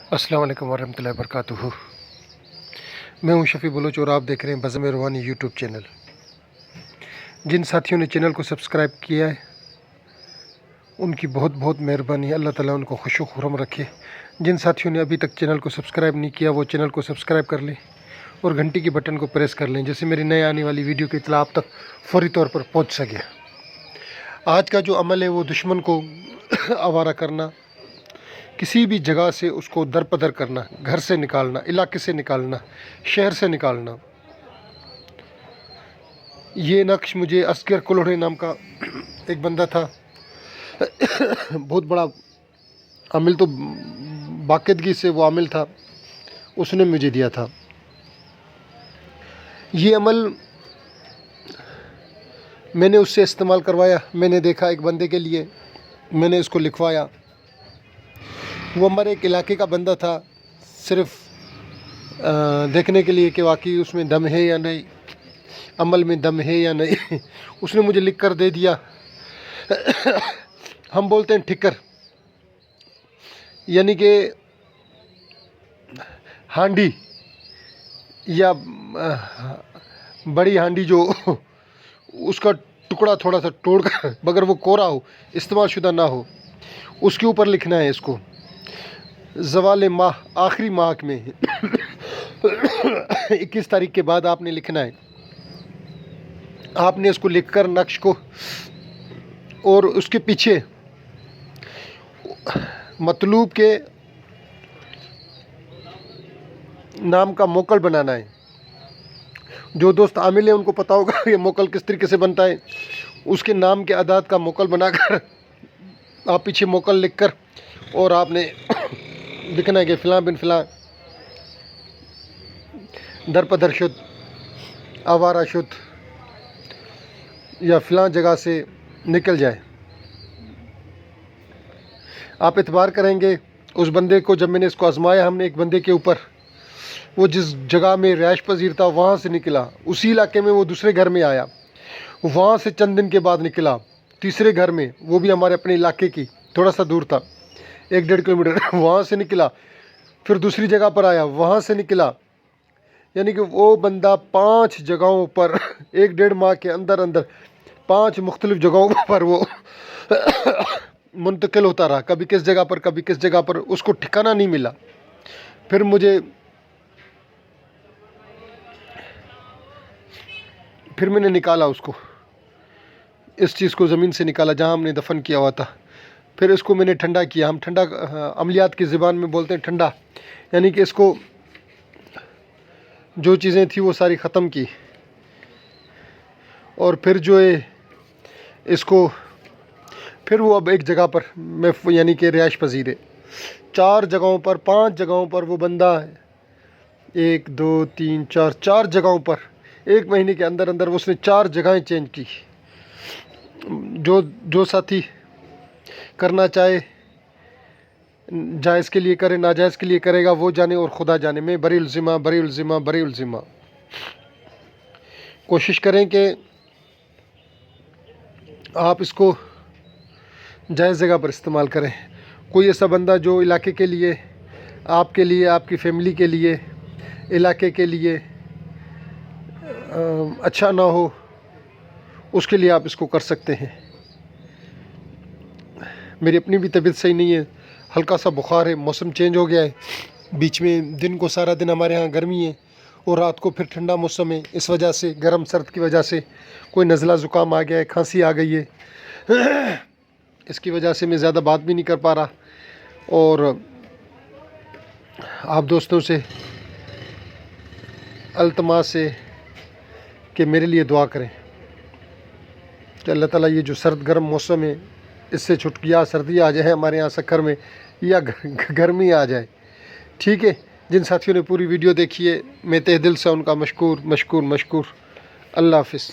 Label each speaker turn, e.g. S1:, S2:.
S1: अस्सलाम वालेकुम वरहमतुल्लाहि वबरकातुहू। मैं हूं शफ़ी बलोच और आप देख रहे हैं बज़्म रूहानी यूट्यूब चैनल। जिन साथियों ने चैनल को सब्सक्राइब किया है उनकी बहुत बहुत मेहरबानी। अल्लाह ताला उनको खुश खुरम रखे। जिन साथियों ने अभी तक चैनल को सब्सक्राइब नहीं किया वो चैनल को सब्सक्राइब कर लें और घंटी की बटन को प्रेस कर लें, जैसे मेरी नए आने वाली वीडियो की इत्तला आप तक फ़ौरी तौर पर पहुँच सके। आज का जो अमल है वो दुश्मन को आवारा करना, किसी भी जगह से उसको दरपदर करना, घर से निकालना, इलाके से निकालना, शहर से निकालना। ये नक्श मुझे असगर कुल्हड़े नाम का एक बंदा था, बहुत बड़ा आमिल, तो बाकायदगी से वो आमिल था, उसने मुझे दिया था। ये अमल मैंने उससे इस्तेमाल करवाया। मैंने देखा एक बंदे के लिए, मैंने इसको लिखवाया। वो हमारे एक इलाके का बंदा था, सिर्फ देखने के लिए कि वाकई उसमें दम है या नहीं, अमल में दम है या नहीं। उसने मुझे लिख कर दे दिया। हम बोलते हैं ठिकर, यानी कि हांडी या बड़ी हांडी जो उसका टुकड़ा थोड़ा सा तोड़ कर, मगर वो कोरा हो, इस्तेमाल शुदा ना हो, उसके ऊपर लिखना है इसको। ज़वाल माह, आखिरी माह में 21 तारीख के बाद आपने लिखना है। आपने इसको लिखकर नक्श को और उसके पीछे मतलूब के नाम का मोकल बनाना है। जो दोस्त आमिल है उनको पता होगा ये मोकल किस तरीके से बनता है। उसके नाम के आदाद का मोकल बनाकर आप पीछे मोकल लिखकर और आपने लिखना है कि फ़िलाँ बिन फ़िलाँ दरपदर शुद्ध, आवारा शुद्ध, या फ़िलाँ जगह से निकल जाए। आप इतबार करेंगे उस बंदे को, जब मैंने इसको आजमाया हमने एक बंदे के ऊपर, वो जिस जगह में रिहाइश पजीर था वहाँ से निकला, उसी इलाके में वो दूसरे घर में आया, वहाँ से चंद दिन के बाद निकला तीसरे घर में, वो भी हमारे अपने इलाके की, थोड़ा सा दूर था, 1-1.5 किलोमीटर। वहाँ से निकला, फिर दूसरी जगह पर आया, वहाँ से निकला। यानी कि वो बंदा 5 जगहों पर 1-1.5 माह के अंदर अंदर 5 मुख्तलिफ जगहों पर वो मुंतकिल होता रहा, कभी किस जगह पर कभी किस जगह पर, उसको ठिकाना नहीं मिला। फिर मैंने निकाला उसको, इस चीज़ को ज़मीन से निकाला जहाँ हमने दफन किया हुआ था। फिर इसको मैंने ठंडा किया। हम ठंडा अमलियात की ज़बान में बोलते हैं ठंडा, यानी कि इसको जो चीज़ें थी वो सारी ख़त्म की। और फिर जो है इसको, फिर वो अब एक जगह पर मैं, यानी कि रिहाइश पजीर है, 4 जगहों पर 5 जगहों पर वो बंदा है, 1 2 3 4 जगहों पर 1 महीने के अंदर अंदर उसने 4 जगहें चेंज की। जो साथी करना चाहे, जायज़ के लिए करे, नाजायज़ के लिए करेगा, वो जाने और खुदा जाने। मैं बरी उल ज़िम्मा। कोशिश करें कि आप इसको जायज़ जगह पर इस्तेमाल करें। कोई ऐसा बंदा जो इलाके के लिए, आपके लिए, आपकी फ़ैमिली के लिए, इलाके के लिए अच्छा ना हो, उसके लिए आप इसको कर सकते हैं। मेरी अपनी भी तबीयत सही नहीं है, हल्का सा बुखार है, मौसम चेंज हो गया है, बीच में दिन को सारा दिन हमारे यहाँ गर्मी है और रात को फिर ठंडा मौसम है। इस वजह से, गर्म सर्द की वजह से कोई नज़ला ज़ुकाम आ गया है, खांसी आ गई है। इसकी वजह से मैं ज़्यादा बात भी नहीं कर पा रहा। और आप दोस्तों से अल्तमास है कि मेरे लिए दुआ करें कि अल्लाह ताला ये जो सर्द गर्म मौसम है इससे छुटकिया, सर्दी आ जाए हमारे यहाँ सक्कर में, या गर्मी आ जाए। ठीक है, जिन साथियों ने पूरी वीडियो देखी है मैं तहे दिल से उनका मशकूर। अल्लाह हाफ़िज़।